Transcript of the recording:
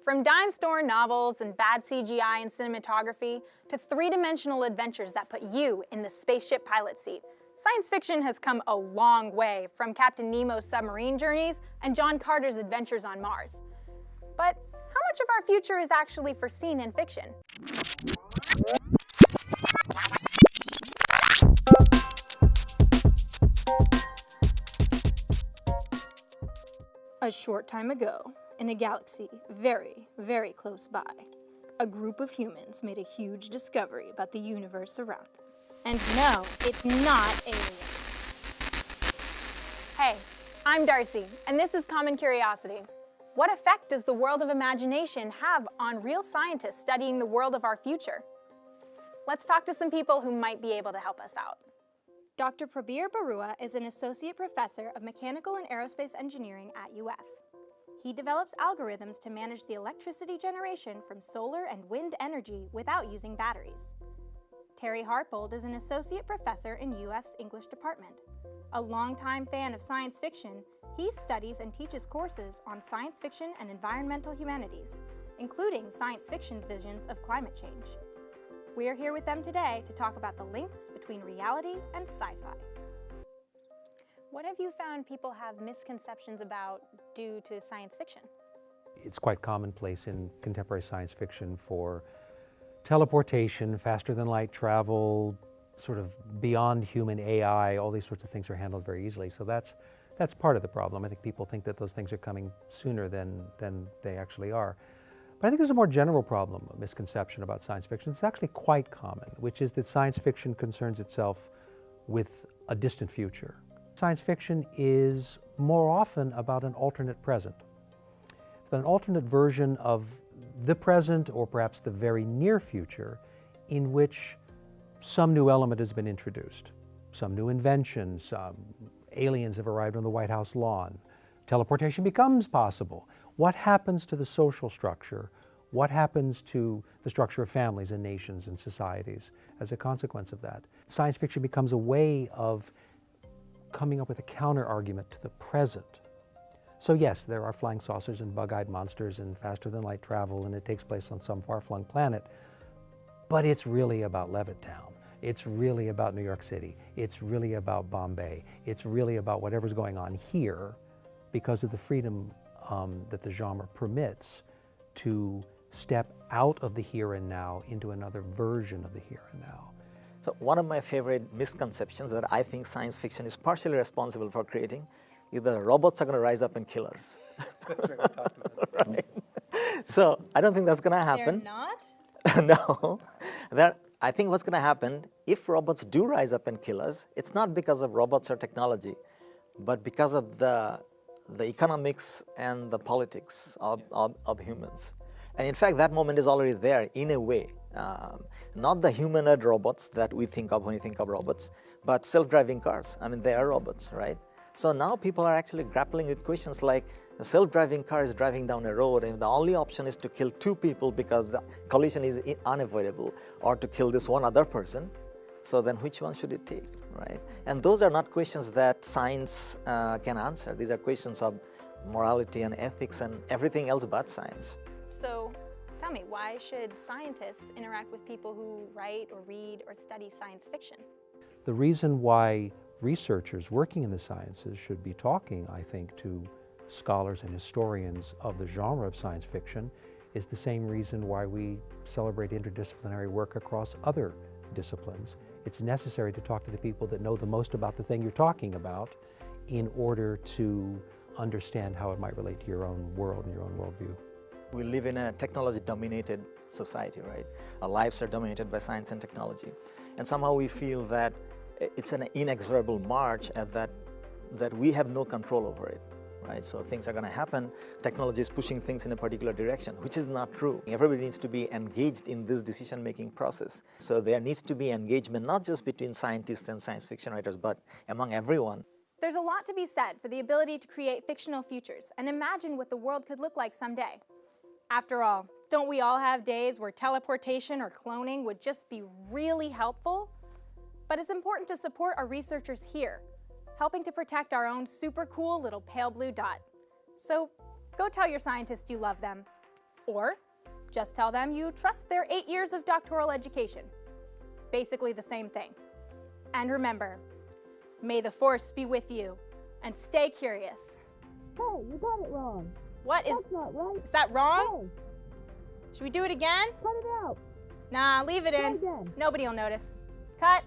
From dime store novels and bad CGI and cinematography to three-dimensional adventures that put you in the spaceship pilot seat, science fiction has come a long way from Captain Nemo's submarine journeys and John Carter's adventures on Mars. But how much of our future is actually foreseen in fiction? A short time ago, in a galaxy very, very close by, a group of humans made a huge discovery about the universe around them. And no, it's not aliens. Hey, I'm Darcy, and this is Common Curiosity. What effect does the world of imagination have on real scientists studying the world of our future? Let's talk to some people who might be able to help us out. Dr. Prabir Barua is an associate professor of mechanical and aerospace engineering at UF. He develops algorithms to manage the electricity generation from solar and wind energy without using batteries. Terry Hartbold is an associate professor in UF's English department. A longtime fan of science fiction, he studies and teaches courses on science fiction and environmental humanities, including science fiction's visions of climate change. We're here with them today to talk about the links between reality and sci-fi. What have you found people have misconceptions about due to science fiction? It's quite commonplace in contemporary science fiction for teleportation, faster than light travel, sort of beyond human AI, all these sorts of things are handled very easily. So that's part of the problem. I think people think that those things are coming sooner than they actually are. But I think there's a more general problem, a misconception about science fiction. It's actually quite common, which is that science fiction concerns itself with a distant future. Science fiction is more often about an alternate present. It's an alternate version of the present, or perhaps the very near future, in which some new element has been introduced. Some new invention, some aliens have arrived on the White House lawn. Teleportation becomes possible. What happens to the social structure? What happens to the structure of families and nations and societies as a consequence of that? Science fiction becomes a way of coming up with a counter-argument to the present. So yes, there are flying saucers and bug-eyed monsters and faster-than-light travel, and it takes place on some far-flung planet, but it's really about Levittown. It's really about New York City. It's really about Bombay. It's really about whatever's going on here because of the freedom that the genre permits to step out of the here and now into another version of the here and now. So one of my favorite misconceptions that I think science fiction is partially responsible for creating is that robots are going to rise up and kill us. That's right, we talked about Right? So I don't think that's going to happen. They're not? No. I think what's going to happen, if robots do rise up and kill us, it's not because of robots or technology, but because of the economics and the politics of humans. And in fact, that moment is already there in a way. Not the humanoid robots that we think of when we think of robots, but self-driving cars. I mean, they are robots, right? So now people are actually grappling with questions like, a self-driving car is driving down a road and the only option is to kill two people because the collision is unavoidable, or to kill this one other person. So then which one should it take, right? And those are not questions that science can answer. These are questions of morality and ethics and everything else but science. So tell me, why should scientists interact with people who write or read or study science fiction? The reason why researchers working in the sciences should be talking, I think, to scholars and historians of the genre of science fiction is the same reason why we celebrate interdisciplinary work across other disciplines. It's necessary to talk to the people that know the most about the thing you're talking about in order to understand how it might relate to your own world and your own worldview. We live in a technology-dominated society, right? Our lives are dominated by science and technology. And somehow we feel that it's an inexorable march and that we have no control over it, right? So things are going to happen. Technology is pushing things in a particular direction, which is not true. Everybody needs to be engaged in this decision-making process. So there needs to be engagement, not just between scientists and science fiction writers, but among everyone. There's a lot to be said for the ability to create fictional futures and imagine what the world could look like someday. After all, don't we all have days where teleportation or cloning would just be really helpful? But it's important to support our researchers here, helping to protect our own super cool little pale blue dot. So go tell your scientists you love them. Or just tell them you trust their 8 years of doctoral education. Basically the same thing. And remember, may the force be with you, and stay curious. Hey, you got it wrong. What is... That's not right. Is that wrong? Hey, Should we do it again? cut it out. Nah, leave it Try in. again. Nobody will notice. Cut.